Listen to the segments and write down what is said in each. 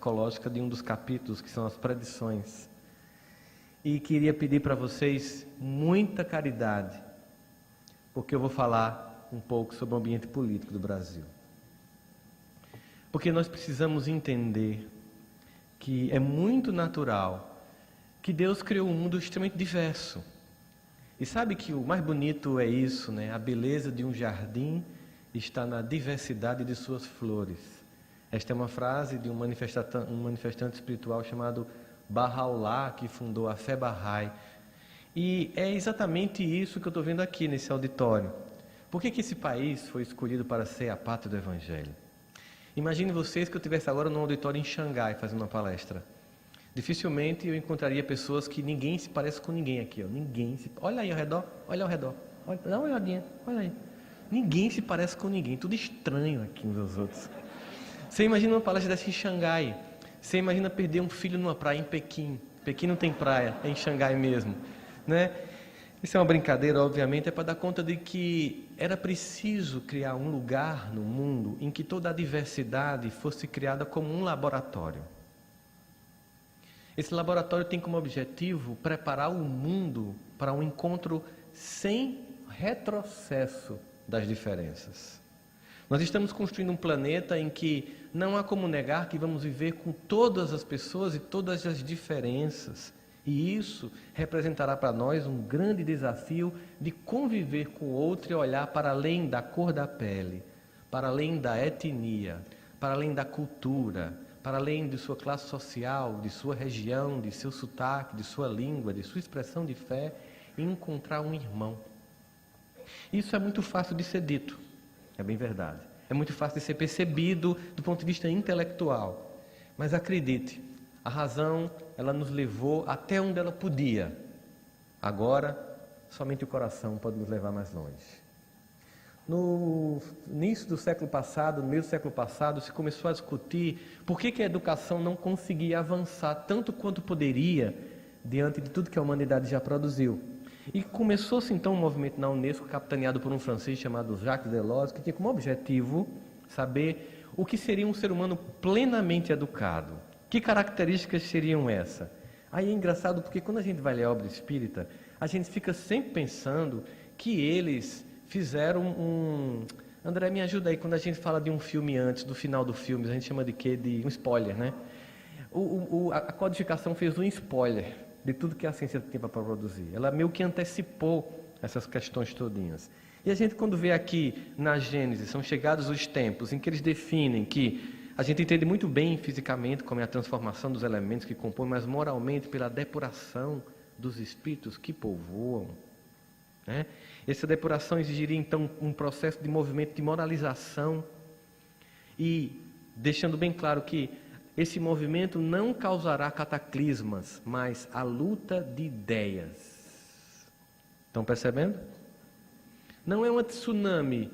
psicológica de um dos capítulos, que são as predições. E queria pedir para vocês muita caridade, porque eu vou falar um pouco sobre o ambiente político do Brasil. Porque nós precisamos entender que é muito natural que Deus criou um mundo extremamente diverso. E sabe que o mais bonito é isso, né? A beleza de um jardim está na diversidade de suas flores. Esta é uma frase de um manifestante espiritual chamado Bahá'u'lláh, que fundou a fé Bahá'í. E é exatamente isso que eu estou vendo aqui nesse auditório. Por que esse país foi escolhido para ser a pátria do Evangelho? Imagine vocês que eu estivesse agora num auditório em Xangai fazendo uma palestra. Dificilmente eu encontraria pessoas que ninguém se parece com ninguém aqui. Olha aí ao redor, olha ao redor. Olha, dá uma olhadinha, olha aí. Ninguém se parece com ninguém, tudo estranho aqui uns aos outros. Você imagina uma palestra dessa em Xangai. Você imagina perder um filho numa praia em Pequim. Pequim não tem praia, é em Xangai mesmo, né? Isso é uma brincadeira, obviamente, é para dar conta de que era preciso criar um lugar no mundo em que toda a diversidade fosse criada como um laboratório. Esse laboratório tem como objetivo preparar o mundo para um encontro sem retrocesso das diferenças. Nós estamos construindo um planeta em que não há como negar que vamos viver com todas as pessoas e todas as diferenças. E isso representará para nós um grande desafio de conviver com o outro e olhar para além da cor da pele, para além da etnia, para além da cultura, para além de sua classe social, de sua região, de seu sotaque, de sua língua, de sua expressão de fé, e encontrar um irmão. Isso é muito fácil de ser dito, é bem verdade. É muito fácil de ser percebido do ponto de vista intelectual. Mas acredite, a razão, ela nos levou até onde ela podia. Agora, somente o coração pode nos levar mais longe. No início do século passado, no meio do século passado, se começou a discutir por que a educação não conseguia avançar tanto quanto poderia diante de tudo que a humanidade já produziu. E começou-se então um movimento na Unesco, capitaneado por um francês chamado Jacques Delors, que tinha como objetivo saber o que seria um ser humano plenamente educado. Que características seriam essas? Aí é engraçado porque quando a gente vai ler a obra espírita, a gente fica sempre pensando que eles fizeram André, me ajuda aí, quando a gente fala de um filme antes, do final do filme, a gente chama de quê? De um spoiler, né? A codificação fez um spoiler de tudo que a ciência tem para produzir. Ela meio que antecipou essas questões todinhas. E a gente, quando vê aqui na Gênesis, são chegados os tempos em que eles definem que a gente entende muito bem fisicamente como é a transformação dos elementos que compõem, mas moralmente pela depuração dos espíritos que povoam, né? Essa depuração exigiria então um processo de movimento de moralização e deixando bem claro que esse movimento não causará cataclismas, mas a luta de ideias. Estão percebendo? Não é um tsunami,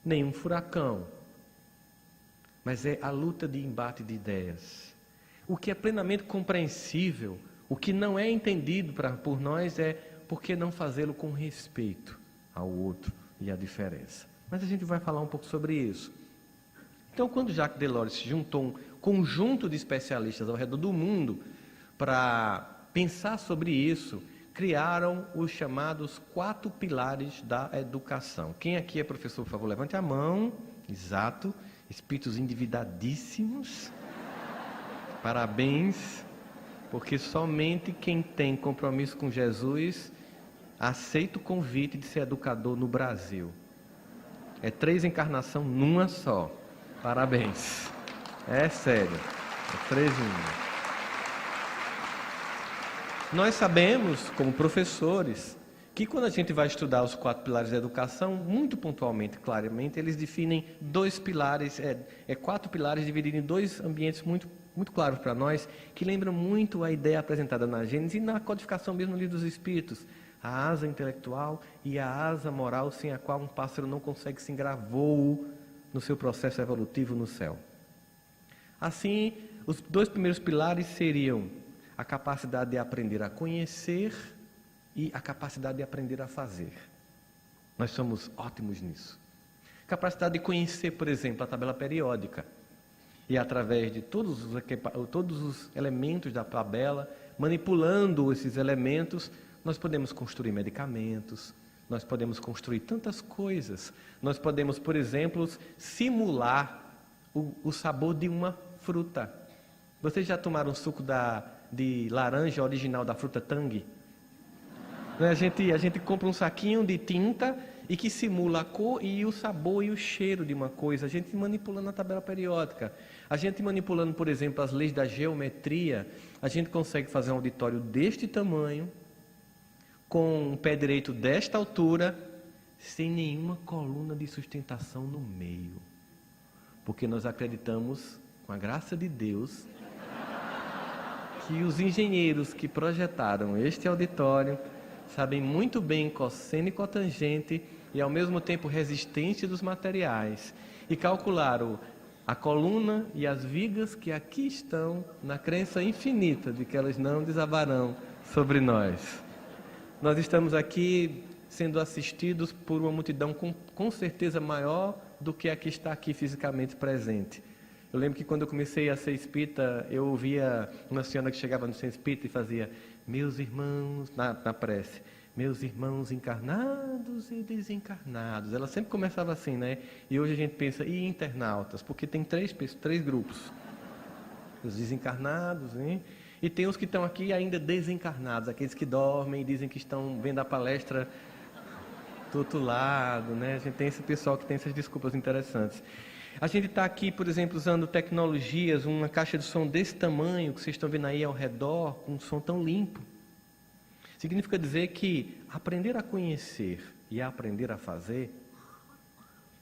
nem um furacão, mas é a luta de embate de ideias. O que é plenamente compreensível, o que não é entendido por nós é por que não fazê-lo com respeito ao outro e à diferença. Mas a gente vai falar um pouco sobre isso. Então, quando Jacques Delors se juntou um conjunto de especialistas ao redor do mundo para pensar sobre isso, criaram os chamados 4 pilares da educação. Quem aqui é professor, por favor, levante a mão. Exato. Espíritos endividadíssimos. Parabéns, porque somente quem tem compromisso com Jesus aceita o convite de ser educador no Brasil. É 3 encarnações numa só. Parabéns. É sério. É 3 em 1. Nós sabemos, como professores, que quando a gente vai estudar os 4 pilares da educação, muito pontualmente, claramente, eles definem 2 pilares, 4 pilares divididos em 2 ambientes muito claros para nós, que lembram muito a ideia apresentada na Gênesis e na codificação mesmo no Livro dos Espíritos. A asa intelectual e a asa moral, sem a qual um pássaro não consegue se voo no seu processo evolutivo no céu. Assim, os 2 primeiros pilares seriam a capacidade de aprender a conhecer e a capacidade de aprender a fazer. Nós somos ótimos nisso. Capacidade de conhecer, por exemplo, a tabela periódica. E através de todos os elementos da tabela, manipulando esses elementos, nós podemos construir medicamentos, nós podemos construir tantas coisas. Nós podemos, por exemplo, simular o sabor de uma fruta. Vocês já tomaram suco de laranja original da fruta Tang? A gente compra um saquinho de tinta e que simula a cor e o sabor e o cheiro de uma coisa. A gente manipulando a tabela periódica. A gente manipulando, por exemplo, as leis da geometria, a gente consegue fazer um auditório deste tamanho, com um pé direito desta altura, sem nenhuma coluna de sustentação no meio. Porque nós acreditamos, com a graça de Deus, que os engenheiros que projetaram este auditório sabem muito bem cosseno e cotangente e ao mesmo tempo resistência dos materiais e calcularam a coluna e as vigas que aqui estão na crença infinita de que elas não desabarão sobre nós. Nós estamos aqui sendo assistidos por uma multidão com certeza maior do que a que está aqui fisicamente presente. Eu lembro que quando eu comecei a ser espírita, eu ouvia uma senhora que chegava no centro espírita e fazia: meus irmãos, na prece, meus irmãos encarnados e desencarnados. Ela sempre começava assim, né? E hoje a gente pensa, e internautas? Porque tem três grupos. Os desencarnados, hein? E tem os que estão aqui ainda desencarnados, aqueles que dormem e dizem que estão vendo a palestra do outro lado, né? A gente tem esse pessoal que tem essas desculpas interessantes. A gente está aqui, por exemplo, usando tecnologias, uma caixa de som desse tamanho, que vocês estão vendo aí ao redor, com um som tão limpo. Significa dizer que aprender a conhecer e a aprender a fazer,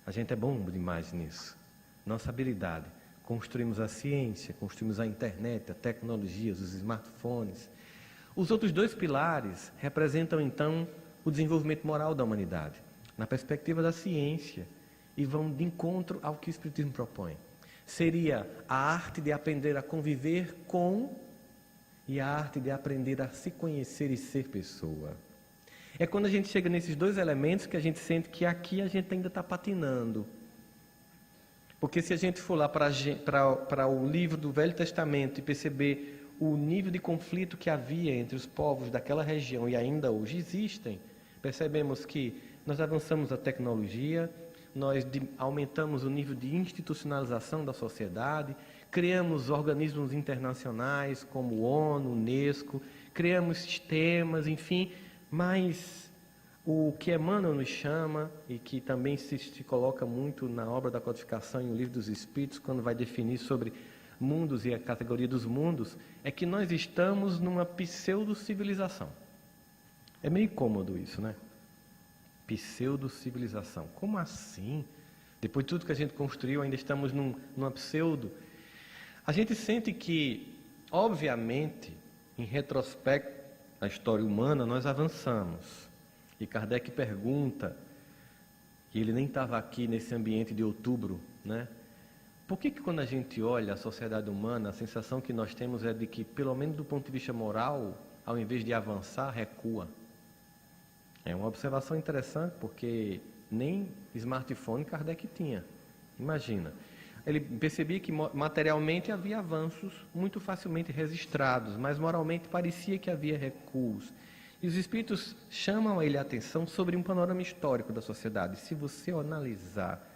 a gente é bom demais nisso. Nossa habilidade. Construímos a ciência, construímos a internet, a tecnologia, os smartphones. Os outros dois pilares representam, então, o desenvolvimento moral da humanidade, na perspectiva da ciência, e vão de encontro ao que o Espiritismo propõe. Seria a arte de aprender a conviver com e a arte de aprender a se conhecer e ser pessoa. É quando a gente chega nesses dois elementos que a gente sente que aqui a gente ainda está patinando. Porque se a gente for lá para o livro do Velho Testamento e perceber o nível de conflito que havia entre os povos daquela região e ainda hoje existem, percebemos que nós avançamos a tecnologia, nós aumentamos o nível de institucionalização da sociedade, criamos organismos internacionais como o ONU, Unesco, criamos sistemas, enfim, mas o que Emmanuel nos chama, e que também se coloca muito na obra da codificação e no livro dos Espíritos, quando vai definir sobre mundos e a categoria dos mundos, é que nós estamos numa pseudo-civilização. É meio cômodo isso, né? Pseudo-civilização. Como assim? Depois de tudo que a gente construiu, ainda estamos numa pseudo. A gente sente que, obviamente, em retrospecto da história humana, nós avançamos. E Kardec pergunta, e ele nem estava aqui nesse ambiente de outubro, né? Por que quando a gente olha a sociedade humana, a sensação que nós temos é de que, pelo menos do ponto de vista moral, ao invés de avançar, recua? É uma observação interessante, porque nem smartphone Kardec tinha. Imagina. Ele percebia que materialmente havia avanços muito facilmente registrados, mas moralmente parecia que havia recuos. E os Espíritos chamam a ele a atenção sobre um panorama histórico da sociedade. Se você analisar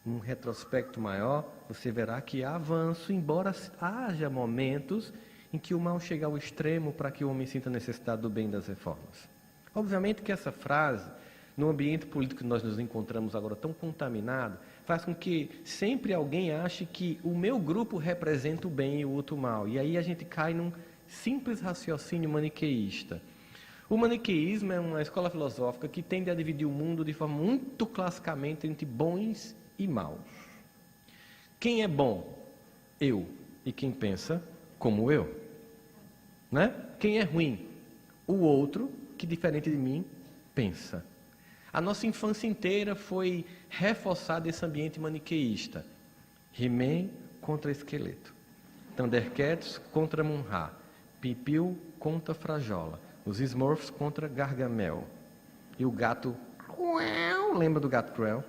um retrospecto maior, você verá que há avanço, embora haja momentos em que o mal chega ao extremo para que o homem sinta a necessidade do bem das reformas. Obviamente que essa frase, no ambiente político que nós nos encontramos agora tão contaminado, faz com que sempre alguém ache que o meu grupo representa o bem e o outro o mal. E aí a gente cai num simples raciocínio maniqueísta. O maniqueísmo é uma escola filosófica que tende a dividir o mundo de forma muito classicamente entre bons e maus. Quem é bom? Eu. E quem pensa como eu. Né? Quem é ruim? O outro, que diferente de mim, pensa. A nossa infância inteira foi reforçada esse ambiente maniqueísta. He-Man contra Esqueleto. Thundercats contra Munra. Piu-Piu contra Frajola. Os Smurfs contra Gargamel. E o gato Cruel. Lembra do gato Cruel?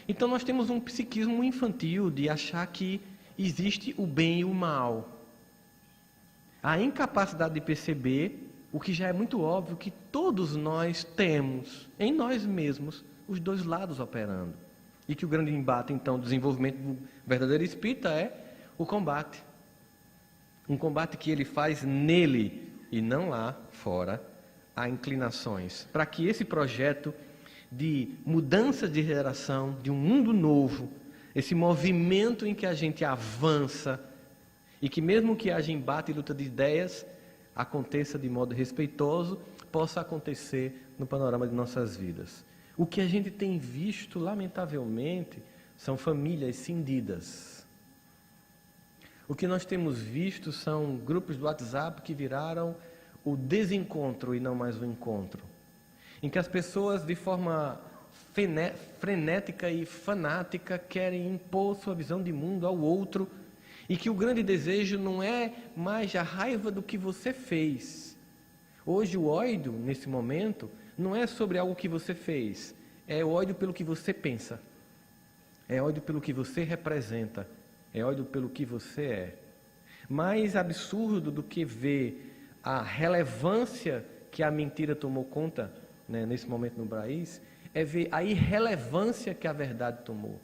Então nós temos um psiquismo infantil de achar que existe o bem e o mal. A incapacidade de perceber o que já é muito óbvio que todos nós temos em nós mesmos os dois lados operando. E que o grande embate, então, do desenvolvimento do verdadeiro espírita é o combate. Um combate que ele faz nele e não lá fora, há inclinações. Para que esse projeto de mudança de geração, de um mundo novo, esse movimento em que a gente avança e que mesmo que haja embate e luta de ideias, aconteça de modo respeitoso, possa acontecer no panorama de nossas vidas. O que a gente tem visto, lamentavelmente, são famílias cindidas. O que nós temos visto são grupos do WhatsApp que viraram o desencontro e não mais o encontro. Em que as pessoas, de forma frenética e fanática, querem impor sua visão de mundo ao outro, e que o grande desejo não é mais a raiva do que você fez. Hoje o ódio, nesse momento, não é sobre algo que você fez, é ódio pelo que você pensa, é ódio pelo que você representa, é ódio pelo que você é. Mais absurdo do que ver a relevância que a mentira tomou conta, né, nesse momento no país, é ver a irrelevância que a verdade tomou.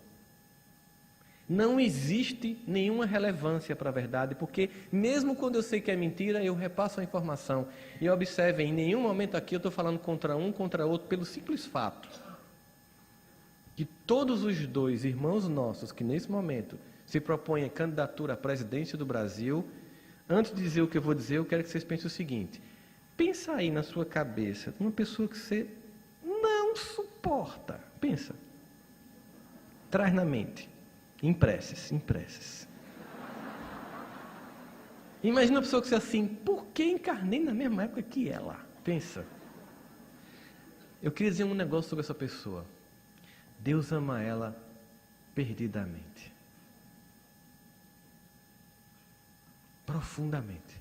Não existe nenhuma relevância para a verdade, porque mesmo quando eu sei que é mentira, eu repasso a informação. E observem, em nenhum momento aqui eu estou falando contra um, contra outro, pelo simples fato que todos os dois irmãos nossos que nesse momento se propõem a candidatura à presidência do Brasil, antes de dizer o que eu vou dizer, eu quero que vocês pensem o seguinte: pensa aí na sua cabeça, uma pessoa que você não suporta, pensa, traz na mente. Impresses. Imagina uma pessoa que diz assim: por que encarnei na mesma época que ela? Pensa. Eu queria dizer um negócio sobre essa pessoa. Deus ama ela perdidamente. Profundamente.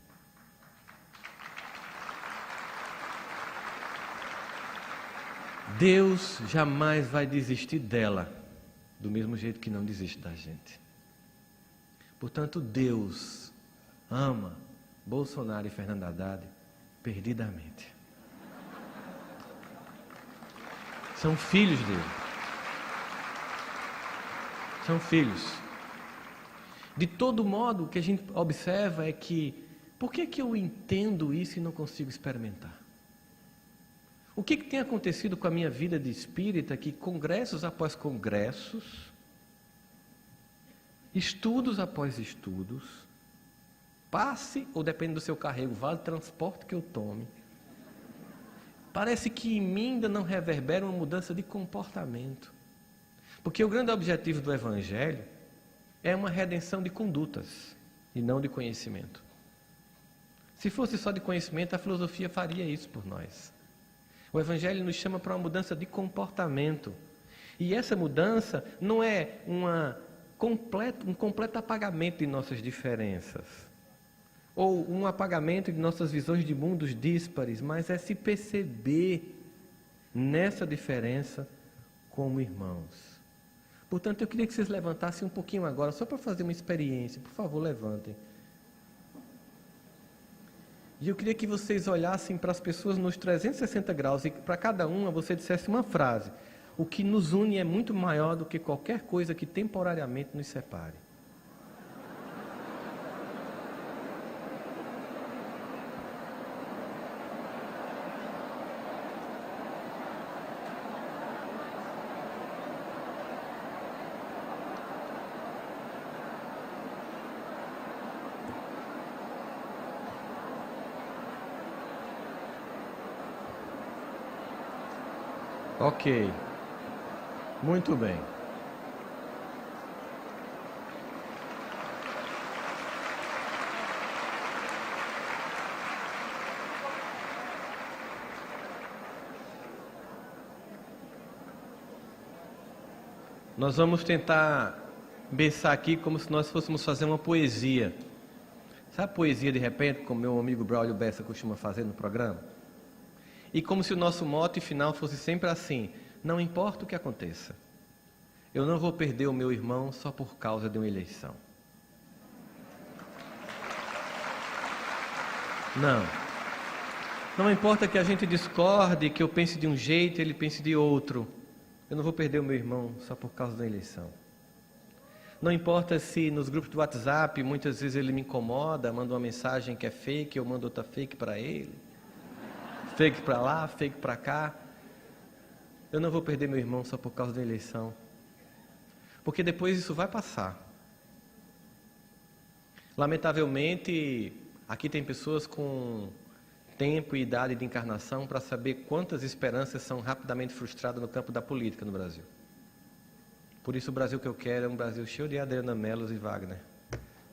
Deus jamais vai desistir dela, do mesmo jeito que não desiste da gente. Portanto, Deus ama Bolsonaro e Fernando Haddad perdidamente. São filhos dele. São filhos. De todo modo, o que a gente observa é que, por que eu entendo isso e não consigo experimentar? O que tem acontecido com a minha vida de espírita, que congressos após congressos, estudos após estudos, passe, ou depende do seu carrego, vale transporte que eu tome, parece que em mim ainda não reverbera uma mudança de comportamento. Porque o grande objetivo do Evangelho é uma redenção de condutas e não de conhecimento. Se fosse só de conhecimento, a filosofia faria isso por nós. O Evangelho nos chama para uma mudança de comportamento. E essa mudança não é um completo apagamento de nossas diferenças, ou um apagamento de nossas visões de mundos díspares, mas é se perceber nessa diferença como irmãos. Portanto, eu queria que vocês levantassem um pouquinho agora, só para fazer uma experiência. Por favor, levantem. E eu queria que vocês olhassem para as pessoas nos 360 graus e para cada uma você dissesse uma frase: o que nos une é muito maior do que qualquer coisa que temporariamente nos separe. Ok, muito bem. Nós vamos tentar pensar aqui como se nós fôssemos fazer uma poesia. Sabe poesia de repente, como meu amigo Braulio Bessa costuma fazer no programa? E como se o nosso mote final fosse sempre assim: não importa o que aconteça, eu não vou perder o meu irmão só por causa de uma eleição. Não. Não importa que a gente discorde, que eu pense de um jeito e ele pense de outro. Eu não vou perder o meu irmão só por causa da eleição. Não importa se nos grupos do WhatsApp, muitas vezes ele me incomoda, manda uma mensagem que é fake, eu mando outra fake para ele. Fake para lá, fake para cá. Eu não vou perder meu irmão só por causa da eleição. Porque depois isso vai passar. Lamentavelmente, aqui tem pessoas com tempo e idade de encarnação para saber quantas esperanças são rapidamente frustradas no campo da política no Brasil. Por isso o Brasil que eu quero é um Brasil cheio de Adriana Melos e Wagner,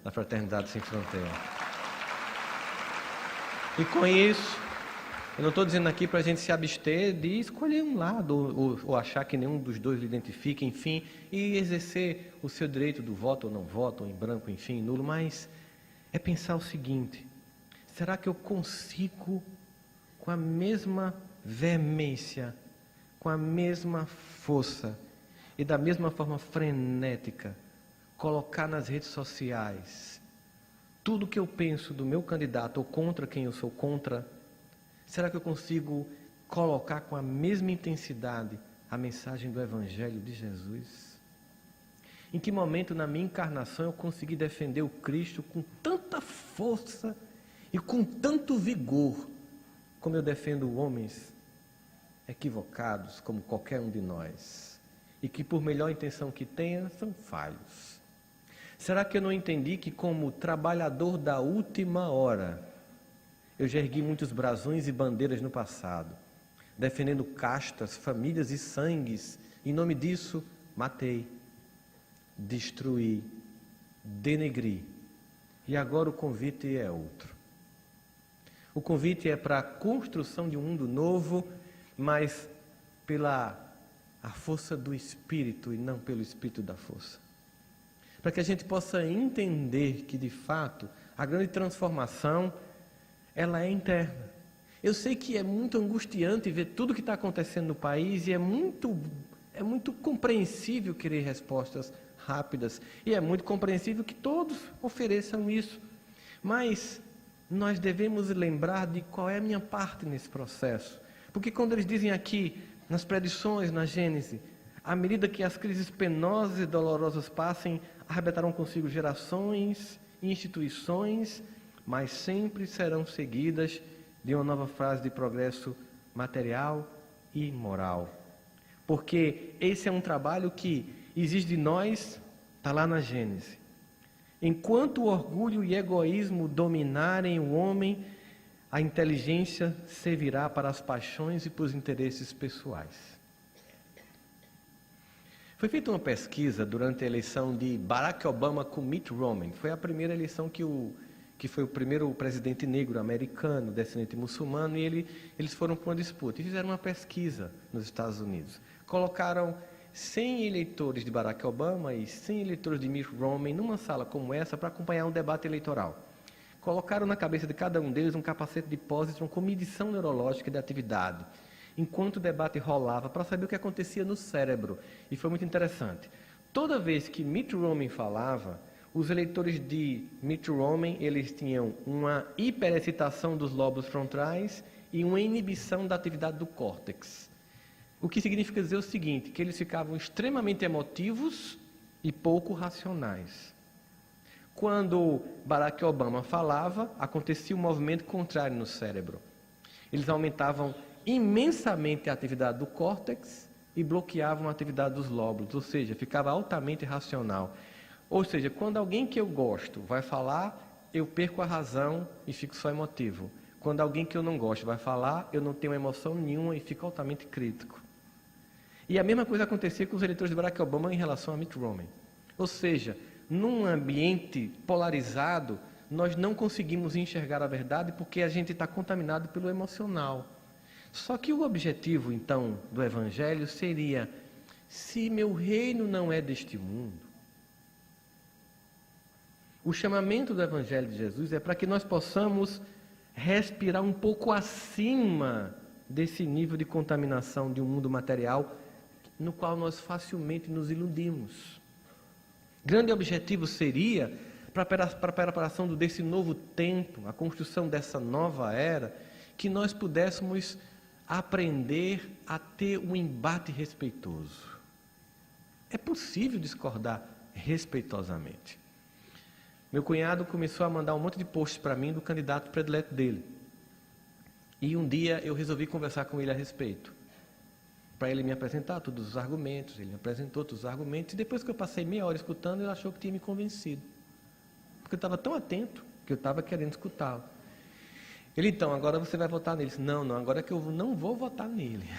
da Fraternidade Sem Fronteira. E com isso, eu não estou dizendo aqui para a gente se abster de escolher um lado, ou achar que nenhum dos dois lhe identifica, enfim, e exercer o seu direito do voto ou não voto, ou em branco, enfim, nulo, mas é pensar o seguinte: será que eu consigo, com a mesma veemência, com a mesma força e da mesma forma frenética, colocar nas redes sociais tudo que eu penso do meu candidato ou contra quem eu sou contra? Será que eu consigo colocar com a mesma intensidade a mensagem do Evangelho de Jesus? Em que momento na minha encarnação eu consegui defender o Cristo com tanta força e com tanto vigor, como eu defendo homens equivocados, como qualquer um de nós, e que por melhor intenção que tenha, são falhos? Será que eu não entendi que, como trabalhador da última hora, eu já ergui muitos brasões e bandeiras no passado, defendendo castas, famílias e sangues, em nome disso, matei, destruí, denegri, e agora o convite é outro. O convite é para a construção de um mundo novo, mas pela a força do Espírito e não pelo Espírito da força. Para que a gente possa entender que, de fato, a grande transformação, ela é interna. Eu sei que é muito angustiante ver tudo o que está acontecendo no país e é muito compreensível querer respostas rápidas e é muito compreensível que todos ofereçam isso. Mas nós devemos lembrar de qual é a minha parte nesse processo. Porque quando eles dizem aqui, nas predições, na Gênesis, à medida que as crises penosas e dolorosas passem, arrebatarão consigo gerações e instituições, mas sempre serão seguidas de uma nova fase de progresso material e moral. Porque esse é um trabalho que exige de nós, está lá na Gênesis. Enquanto o orgulho e egoísmo dominarem o homem, a inteligência servirá para as paixões e para os interesses pessoais. Foi feita uma pesquisa durante a eleição de Barack Obama com Mitt Romney. Foi a primeira eleição que foi o primeiro presidente negro americano, descendente muçulmano, e eles foram para uma disputa. E fizeram uma pesquisa nos Estados Unidos. Colocaram 100 eleitores de Barack Obama e 100 eleitores de Mitt Romney numa sala como essa para acompanhar um debate eleitoral. Colocaram na cabeça de cada um deles um capacete de positron com medição neurológica de atividade, enquanto o debate rolava, para saber o que acontecia no cérebro. E foi muito interessante. Toda vez que Mitt Romney falava, os eleitores de Mitt Romney, eles tinham uma hiperexcitação dos lóbulos frontais e uma inibição da atividade do córtex. O que significa dizer o seguinte, que eles ficavam extremamente emotivos e pouco racionais. Quando Barack Obama falava, acontecia um movimento contrário no cérebro. Eles aumentavam imensamente a atividade do córtex e bloqueavam a atividade dos lóbulos, ou seja, ficava altamente racional. Ou seja, quando alguém que eu gosto vai falar, eu perco a razão e fico só emotivo. Quando alguém que eu não gosto vai falar, eu não tenho emoção nenhuma e fico altamente crítico. E a mesma coisa acontecia com os eleitores de Barack Obama em relação a Mitt Romney. Ou seja, num ambiente polarizado, nós não conseguimos enxergar a verdade porque a gente está contaminado pelo emocional. Só que o objetivo, então, do Evangelho seria: se meu reino não é deste mundo, o chamamento do Evangelho de Jesus é para que nós possamos respirar um pouco acima desse nível de contaminação de um mundo material no qual nós facilmente nos iludimos. Grande objetivo seria para a preparação desse novo tempo, a construção dessa nova era, que nós pudéssemos aprender a ter um embate respeitoso. É possível discordar respeitosamente. Meu cunhado começou a mandar um monte de posts para mim do candidato predileto dele. E um dia eu resolvi conversar com ele a respeito, para ele me apresentar todos os argumentos. Ele me apresentou todos os argumentos, e depois que eu passei meia hora escutando, ele achou que tinha me convencido. Porque eu estava tão atento que eu estava querendo escutá-lo. Ele, então, agora você vai votar nele. Não, agora é que eu não vou votar nele.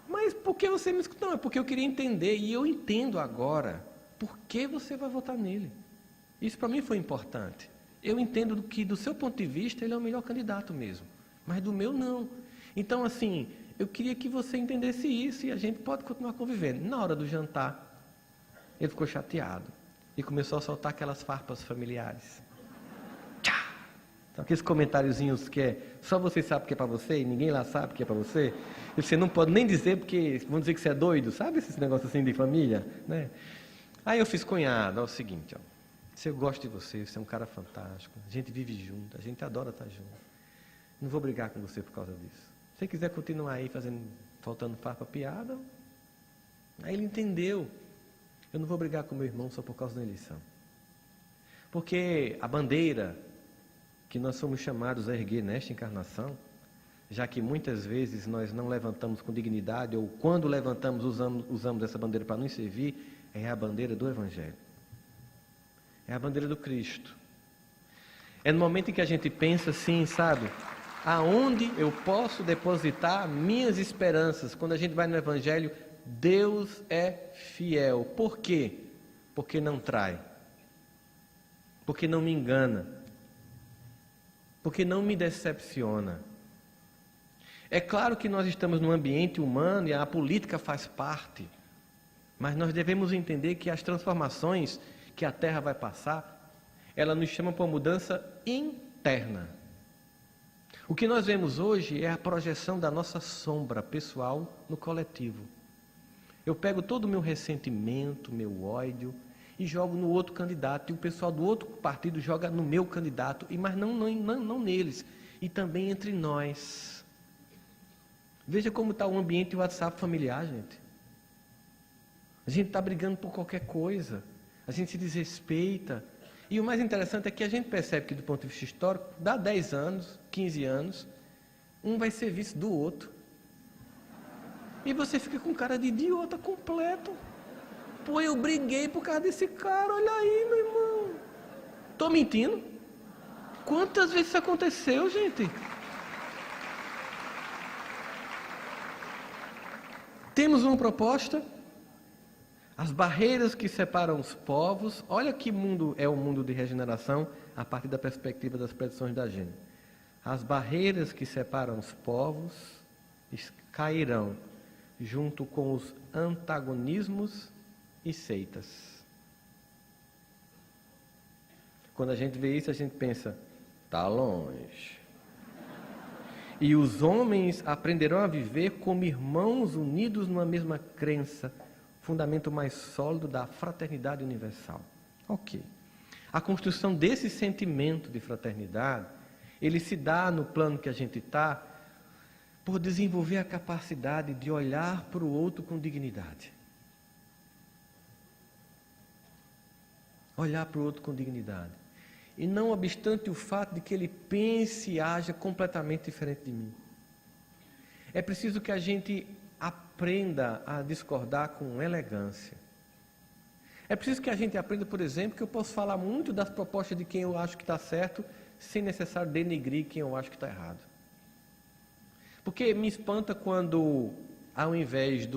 Mas por que você me escutou? Não, é porque eu queria entender, e eu entendo agora por que você vai votar nele. Isso para mim foi importante. Eu entendo que do seu ponto de vista ele é o melhor candidato mesmo, mas do meu não. Então, assim, eu queria que você entendesse isso e a gente pode continuar convivendo. Na hora do jantar, ele ficou chateado e começou a soltar aquelas farpas familiares. Tchá! Então, aqueles comentáriozinhos que só você sabe que é para você e ninguém lá sabe que é para você. E você não pode nem dizer porque vão dizer que você é doido, sabe esses negócios assim de família, né? Aí eu fiz, cunhado, é o seguinte, ó. Se eu gosto de você, você é um cara fantástico, a gente vive junto, a gente adora estar junto. Não vou brigar com você por causa disso. Se você quiser continuar aí faltando farpa, piada, aí ele entendeu. Eu não vou brigar com meu irmão só por causa da eleição. Porque a bandeira que nós somos chamados a erguer nesta encarnação, já que muitas vezes nós não levantamos com dignidade, ou quando levantamos usamos essa bandeira para nos servir, é a bandeira do Evangelho. É a bandeira do Cristo. É no momento em que a gente pensa assim, sabe? Aonde eu posso depositar minhas esperanças? Quando a gente vai no Evangelho, Deus é fiel. Por quê? Porque não trai. Porque não me engana. Porque não me decepciona. É claro que nós estamos num ambiente humano e a política faz parte. Mas nós devemos entender que as transformações que a Terra vai passar, ela nos chama para uma mudança interna. O que nós vemos hoje é a projeção da nossa sombra pessoal no coletivo. Eu pego todo o meu ressentimento, meu ódio, e jogo no outro candidato, e o pessoal do outro partido joga no meu candidato, mas não neles, e também entre nós. Veja como está o ambiente do WhatsApp familiar, gente. A gente está brigando por qualquer coisa. A gente se desrespeita. E o mais interessante é que a gente percebe que, do ponto de vista histórico, dá 10 anos, 15 anos, um vai ser vice do outro. E você fica com cara de idiota completo. Pô, eu briguei por causa desse cara, olha aí, meu irmão. Estou mentindo? Quantas vezes isso aconteceu, gente? Temos uma proposta. As barreiras que separam os povos, olha que mundo é o mundo de regeneração a partir da perspectiva das predições da Gênesis. As barreiras que separam os povos cairão junto com os antagonismos e seitas. Quando a gente vê isso, a gente pensa, está longe. E os homens aprenderão a viver como irmãos unidos numa mesma crença, fundamento mais sólido da fraternidade universal. Ok. A construção desse sentimento de fraternidade, ele se dá no plano que a gente está, por desenvolver a capacidade de olhar para o outro com dignidade. Olhar para o outro com dignidade. E não obstante o fato de que ele pense e haja completamente diferente de mim. É preciso que a gente aprenda a discordar com elegância. É preciso que a gente aprenda, por exemplo, que eu posso falar muito das propostas de quem eu acho que está certo, sem necessário denegrir quem eu acho que está errado. Porque me espanta quando, ao invés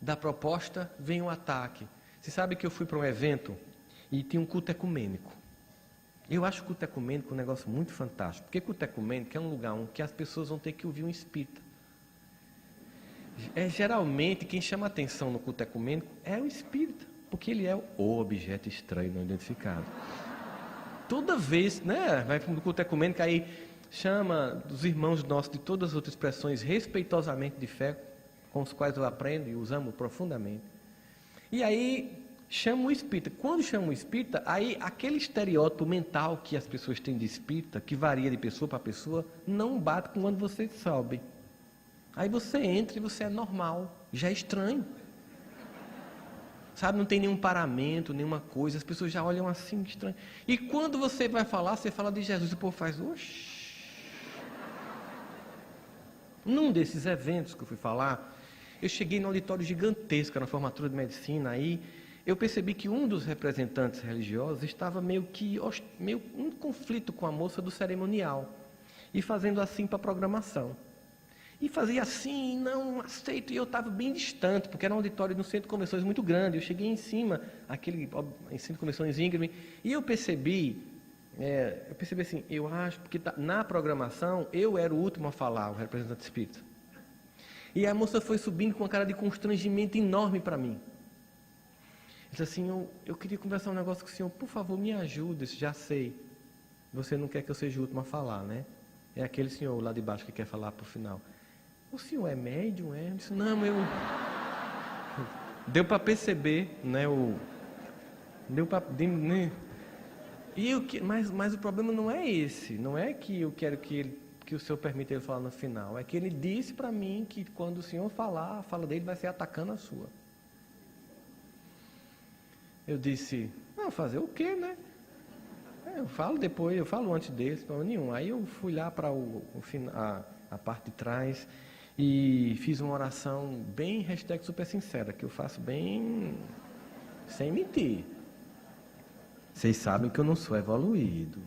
da proposta, vem o ataque. Você sabe que eu fui para um evento e tinha um culto ecumênico. Eu acho o culto ecumênico um negócio muito fantástico, porque culto ecumênico é um lugar que as pessoas vão ter que ouvir um espírita. Geralmente, quem chama atenção no culto ecumênico é o espírita, porque ele é o objeto estranho não identificado. Toda vez, né, vai para o culto ecumênico, aí chama os irmãos nossos de todas as outras expressões respeitosamente de fé, com os quais eu aprendo e os amo profundamente. E aí chama o espírita. Quando chama o espírita, aí aquele estereótipo mental que as pessoas têm de espírita, que varia de pessoa para pessoa, não bate com quando você sobe. Aí você entra e você é normal, já é estranho. Sabe, não tem nenhum paramento, nenhuma coisa, as pessoas já olham assim, estranho. E quando você vai falar, você fala de Jesus, e o povo faz, oxi. Num desses eventos que eu fui falar, eu cheguei num auditório gigantesco, na formatura de medicina, aí eu percebi que um dos representantes religiosos estava meio em conflito com a moça do cerimonial, e fazendo assim para a programação. E fazia assim, não aceito, e eu estava bem distante, porque era um auditório de um centro de convenções muito grande. Eu cheguei em cima, aquele centro de convenções íngreme, e eu percebi assim, eu acho, porque na programação, eu era o último a falar, o representante espírita. E a moça foi subindo com uma cara de constrangimento enorme para mim. Disse assim, eu queria conversar um negócio com o senhor, por favor, me ajude, já sei. Você não quer que eu seja o último a falar, né? É aquele senhor lá de baixo que quer falar para o final. O senhor é médium, é? Eu disse, não, eu... Deu para perceber, né? Deu para... Mas o problema não é esse. Não é que eu quero que o senhor permita ele falar no final. É que ele disse para mim que quando o senhor falar, a fala dele vai ser atacando a sua. Eu disse, fazer o quê, né? Eu falo depois, eu falo antes dele, problema nenhum. Aí eu fui lá para a parte de trás e fiz uma oração bem #super sincera, que eu faço bem sem mentir. Vocês sabem que eu não sou evoluído.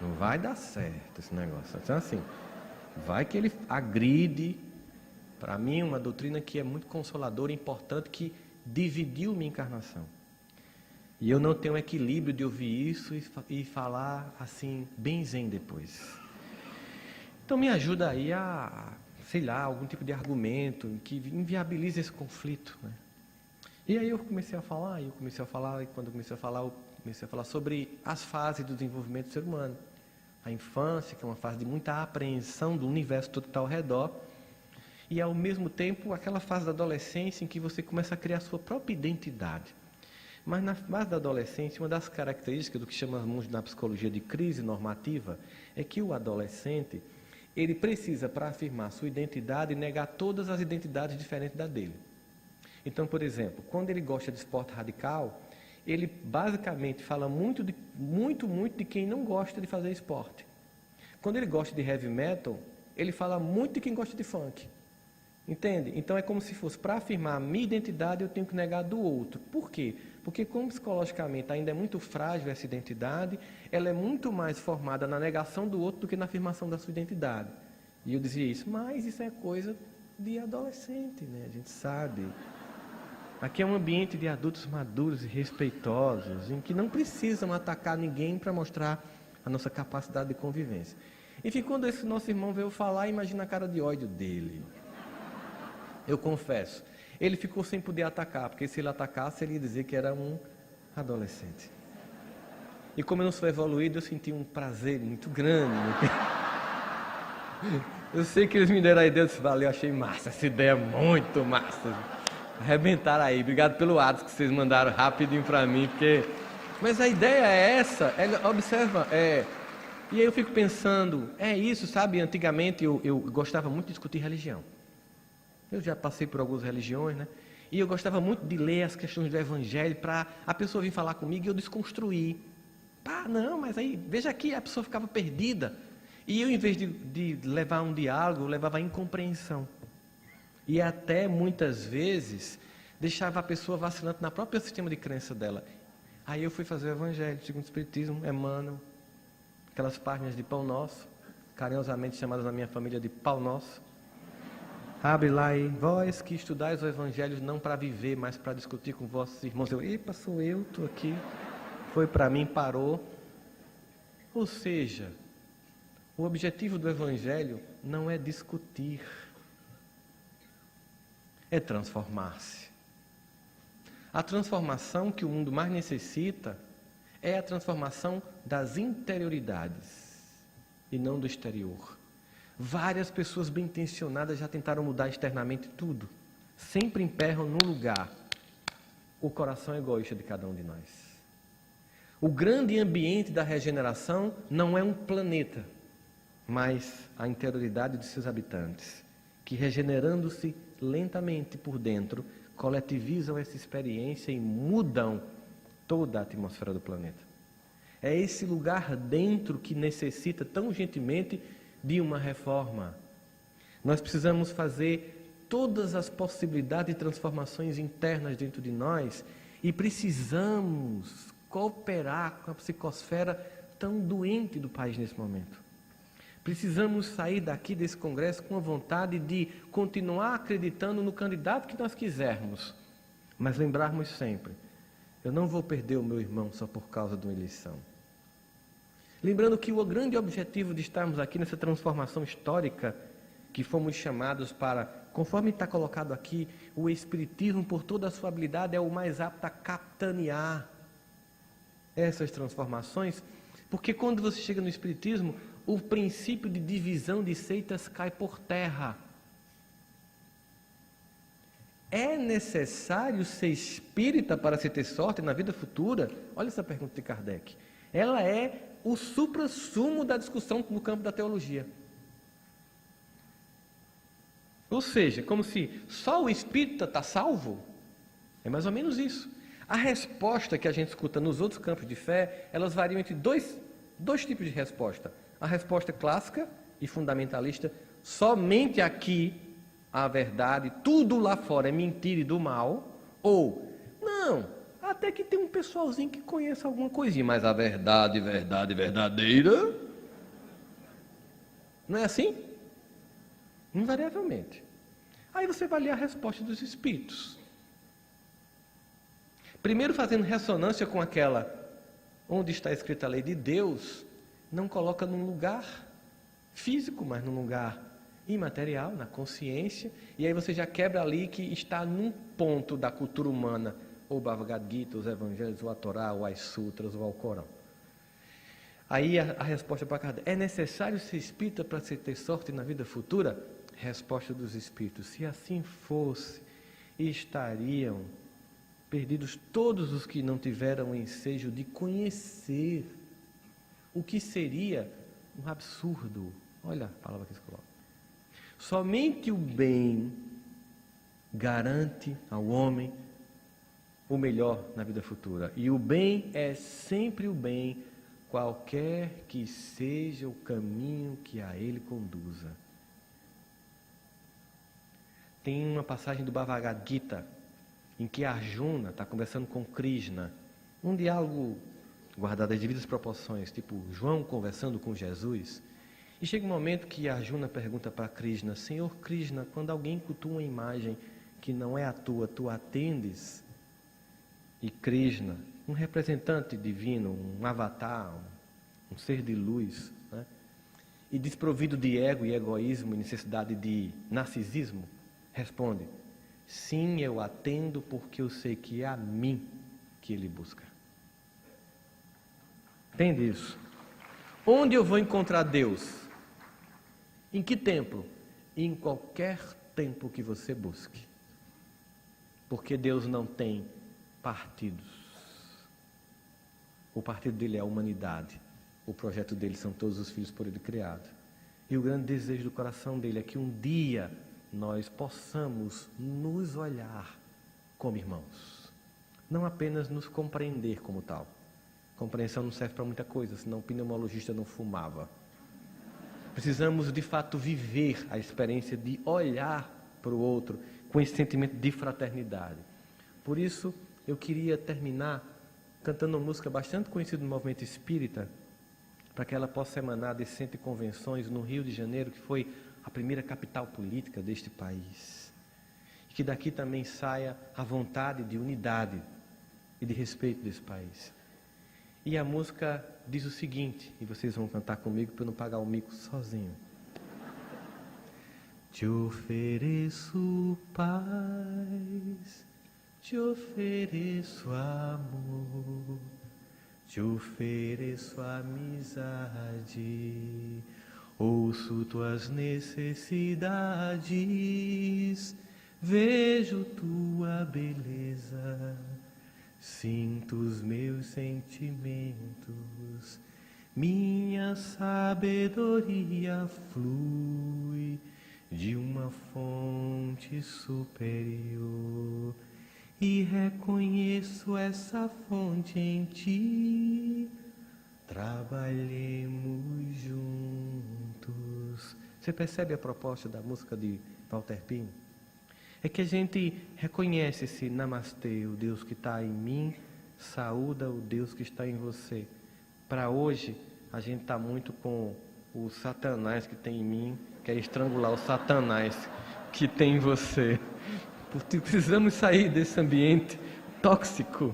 Não vai dar certo esse negócio. Então assim, vai que ele agride. Para mim, uma doutrina que é muito consoladora e importante, que dividiu minha encarnação. E eu não tenho equilíbrio de ouvir isso e falar assim, bem zen depois. Então me ajuda aí sei lá, algum tipo de argumento que inviabilize esse conflito, né? E aí eu comecei a falar, e quando eu comecei a falar sobre as fases do desenvolvimento do ser humano. A infância, que é uma fase de muita apreensão do universo todo que está ao redor, e ao mesmo tempo aquela fase da adolescência em que você começa a criar a sua própria identidade. Mas na fase da adolescência, uma das características do que chamamos na psicologia de crise normativa é que o adolescente, ele precisa, para afirmar sua identidade, negar todas as identidades diferentes da dele. Então, por exemplo, quando ele gosta de esporte radical, ele basicamente fala muito de quem não gosta de fazer esporte. Quando ele gosta de heavy metal, ele fala muito de quem gosta de funk. Entende? Então é como se fosse, para afirmar a minha identidade, eu tenho que negar do outro. Por quê? Porque como psicologicamente ainda é muito frágil essa identidade, ela é muito mais formada na negação do outro do que na afirmação da sua identidade. E eu dizia isso, mas isso é coisa de adolescente, né? A gente sabe. Aqui é um ambiente de adultos maduros e respeitosos, em que não precisam atacar ninguém para mostrar a nossa capacidade de convivência. Enfim, quando esse nosso irmão veio falar, imagina a cara de ódio dele. Eu confesso, ele ficou sem poder atacar, porque se ele atacasse, ele ia dizer que era um adolescente. E como eu não sou evoluído, eu senti um prazer muito grande. Eu sei que eles me deram a ideia, eu disse, valeu, achei massa, essa ideia é muito massa. Arrebentaram aí, obrigado pelo ato que vocês mandaram rapidinho para mim, porque... Mas a ideia é essa, observa, e aí eu fico pensando, é isso, sabe, antigamente eu gostava muito de discutir religião. Eu já passei por algumas religiões, né? E eu gostava muito de ler as questões do Evangelho para a pessoa vir falar comigo e eu desconstruir. Não, mas aí, veja aqui, a pessoa ficava perdida. E eu, em vez de levar um diálogo, eu levava a incompreensão. E até, muitas vezes, deixava a pessoa vacilante na própria sistema de crença dela. Aí eu fui fazer o Evangelho, segundo o Espiritismo, Emmanuel, aquelas páginas de Pão Nosso, carinhosamente chamadas na minha família de Pau Nosso. Abre lá aí, vós que estudais o Evangelho não para viver, mas para discutir com vossos irmãos. Epa, sou eu, estou aqui. Foi para mim, parou. Ou seja, o objetivo do Evangelho não é discutir, é transformar-se. A transformação que o mundo mais necessita é a transformação das interioridades e não do exterior. Várias pessoas bem intencionadas já tentaram mudar externamente tudo. Sempre emperram num lugar. o coração egoísta de cada um de nós. O grande ambiente da regeneração não é um planeta, mas a interioridade de seus habitantes, que regenerando-se lentamente por dentro, coletivizam essa experiência e mudam toda a atmosfera do planeta. É esse lugar dentro que necessita tão urgentemente de uma reforma. Nós precisamos fazer todas as possibilidades de transformações internas dentro de nós e precisamos cooperar com a psicosfera tão doente do país nesse momento. Precisamos sair daqui desse congresso com a vontade de continuar acreditando no candidato que nós quisermos, mas lembrarmos sempre, eu não vou perder o meu irmão só por causa de uma eleição. Lembrando que o grande objetivo de estarmos aqui nessa transformação histórica, que fomos chamados para, conforme está colocado aqui, o Espiritismo, por toda a sua habilidade, é o mais apto a capitanear essas transformações, porque quando você chega no Espiritismo, o princípio de divisão de seitas cai por terra. É necessário ser espírita para se ter sorte na vida futura? Olha essa pergunta de Kardec. Ela é o suprassumo da discussão no campo da teologia. Ou seja, como se só o espírita está salvo? É mais ou menos isso. A resposta que a gente escuta nos outros campos de fé, elas variam entre dois tipos de resposta. A resposta clássica e fundamentalista, somente aqui a verdade, tudo lá fora é mentira e do mal, ou, não, até que tem um pessoalzinho que conhece alguma coisinha, mas a verdade verdadeira, não é assim? Invariavelmente. Aí você vai ler a resposta dos espíritos. Primeiro, fazendo ressonância com aquela onde está escrita a lei de Deus, não coloca num lugar físico, mas num lugar imaterial, na consciência, e aí você já quebra ali que está num ponto da cultura humana, ou Bhagavad Gita, os Evangelhos, ou a Torá, ou as Sutras, ou o Corão. Aí a resposta para Kardec, é necessário ser espírita para se ter sorte na vida futura? Resposta dos espíritos, se assim fosse, estariam perdidos todos os que não tiveram o ensejo de conhecer o que seria um absurdo. Olha a palavra que se coloca. Somente o bem garante ao homem o melhor na vida futura. E o bem é sempre o bem, qualquer que seja o caminho que a ele conduza. Tem uma passagem do Bhagavad Gita, em que Arjuna está conversando com Krishna, um diálogo guardado as devidas proporções, tipo João conversando com Jesus, e chega um momento que Arjuna pergunta para Krishna, Senhor Krishna, quando alguém cultua uma imagem que não é a tua, tu atendes? E Krishna, um representante divino, um avatar, um ser de luz, né? E desprovido de ego e egoísmo e necessidade de narcisismo, responde, sim, eu atendo porque eu sei que é a mim que ele busca. Entende isso? Onde eu vou encontrar Deus? Em que templo? Em qualquer templo que você busque. Porque Deus não tem partidos. O partido dele é a humanidade. O projeto dele são todos os filhos por ele criados. E o grande desejo do coração dele é que um dia nós possamos nos olhar como irmãos. Não apenas nos compreender como tal. Compreensão não serve para muita coisa, senão o pneumologista não fumava. Precisamos, de fato, viver a experiência de olhar para o outro com esse sentimento de fraternidade. Por isso, eu queria terminar cantando uma música bastante conhecida no movimento espírita, para que ela possa emanar de centro de convenções no Rio de Janeiro, que foi a primeira capital política deste país. E que daqui também saia a vontade de unidade e de respeito desse país. E a música diz o seguinte, e vocês vão cantar comigo para eu não pagar o mico sozinho. Te ofereço paz, te ofereço amor, te ofereço amizade, ouço tuas necessidades, vejo tua beleza, sinto os meus sentimentos, minha sabedoria flui de uma fonte superior e reconheço essa fonte em ti. Trabalhemos juntos. Você percebe a proposta da música de Walter Pinto? É que a gente reconhece esse namastê, o Deus que está em mim, saúda o Deus que está em você. Para hoje, a gente está muito com o Satanás que tem em mim, quer estrangular o Satanás que tem em você. Porque precisamos sair desse ambiente tóxico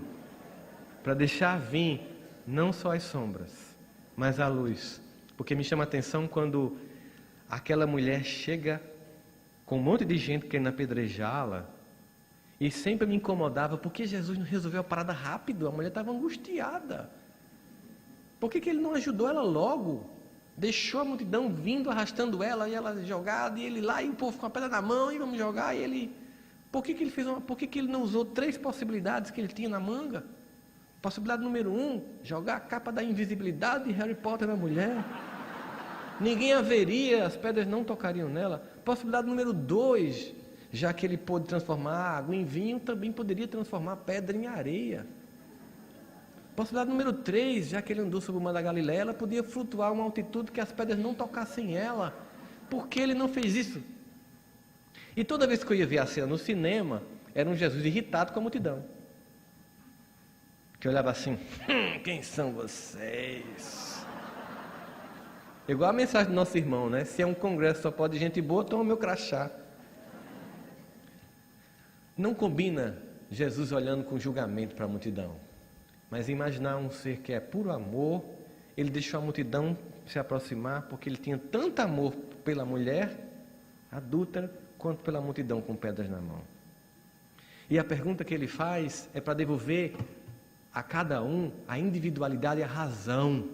para deixar vir não só as sombras, mas a luz. Porque me chama a atenção quando aquela mulher chega com um monte de gente querendo apedrejá-la, e sempre me incomodava, porque Jesus não resolveu a parada rápido? A mulher estava angustiada. Por que ele não ajudou ela logo? Deixou a multidão vindo, arrastando ela, e ela jogada, e ele lá, e o povo com a pedra na mão, e vamos jogar, e ele... Por que ele não usou 3 possibilidades que ele tinha na manga? Possibilidade número 1, jogar a capa da invisibilidade de Harry Potter na mulher. Ninguém a veria, as pedras não tocariam nela. Possibilidade número 2, já que ele pôde transformar água em vinho, também poderia transformar pedra em areia. Possibilidade número 3, já que ele andou sobre o mar da Galileia, ela podia flutuar a uma altitude que as pedras não tocassem ela. Por que ele não fez isso? E toda vez que eu ia ver a cena no cinema, era um Jesus irritado com a multidão. Que olhava assim, quem são vocês? Igual a mensagem do nosso irmão, né? Se é um congresso só pode gente boa, toma meu crachá. Não combina Jesus olhando com julgamento para a multidão. Mas imaginar um ser que é puro amor, ele deixou a multidão se aproximar, porque ele tinha tanto amor pela mulher adúltera, quanto pela multidão com pedras na mão. E a pergunta que ele faz é para devolver a cada um a individualidade e a razão.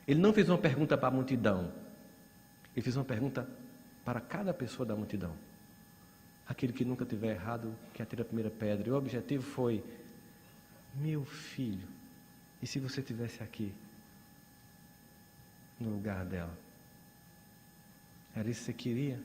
Ele não fez uma pergunta para a multidão, ele fez uma pergunta para cada pessoa da multidão. Aquele que nunca tiver errado, que atire a primeira pedra. E o objetivo foi, meu filho, e se você estivesse aqui, no lugar dela? Era isso que você queria?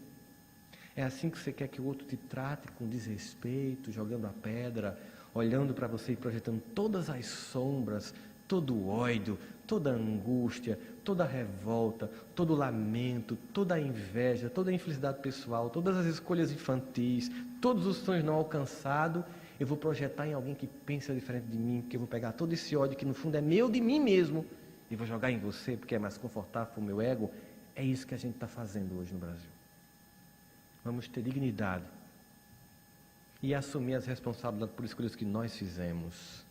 É assim que você quer que o outro te trate, com desrespeito, jogando a pedra, olhando para você e projetando todas as sombras, todo o ódio, toda a angústia, toda a revolta, todo o lamento, toda a inveja, toda a infelicidade pessoal, todas as escolhas infantis, todos os sonhos não alcançados, eu vou projetar em alguém que pensa diferente de mim, que eu vou pegar todo esse ódio que no fundo é meu, de mim mesmo, e vou jogar em você porque é mais confortável para o meu ego. É isso que a gente está fazendo hoje no Brasil. Vamos ter dignidade e assumir as responsabilidades por escolhas que nós fizemos,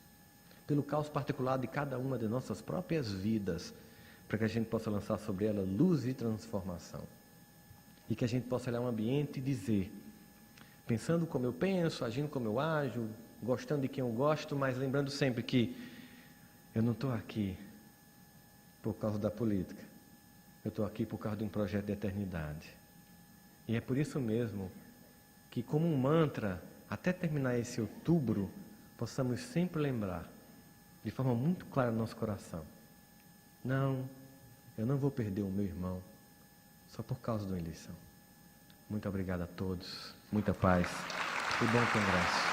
pelo caos particular de cada uma de nossas próprias vidas, para que a gente possa lançar sobre ela luz e transformação. E que a gente possa olhar um ambiente e dizer, pensando como eu penso, agindo como eu ajo, gostando de quem eu gosto, mas lembrando sempre que eu não estou aqui por causa da política, eu estou aqui por causa de um projeto de eternidade. E é por isso mesmo que, como um mantra, até terminar esse outubro, possamos sempre lembrar, de forma muito clara no nosso coração, não, eu não vou perder o meu irmão só por causa de uma eleição. Muito obrigado a todos, muita paz e bom congresso.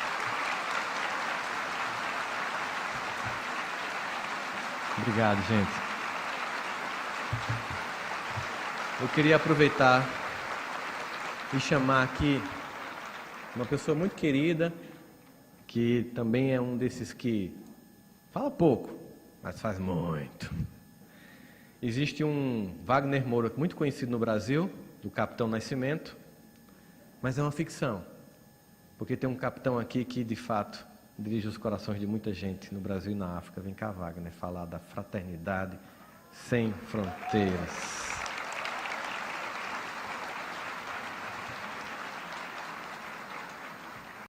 Obrigado, gente. Eu queria aproveitar e chamar aqui uma pessoa muito querida, que também é um desses que fala pouco, mas faz muito. Existe um Wagner Moura muito conhecido no Brasil, do Capitão Nascimento, mas é uma ficção, porque tem um capitão aqui que de fato dirige os corações de muita gente no Brasil e na África. Vem cá, Wagner, falar da fraternidade sem fronteiras.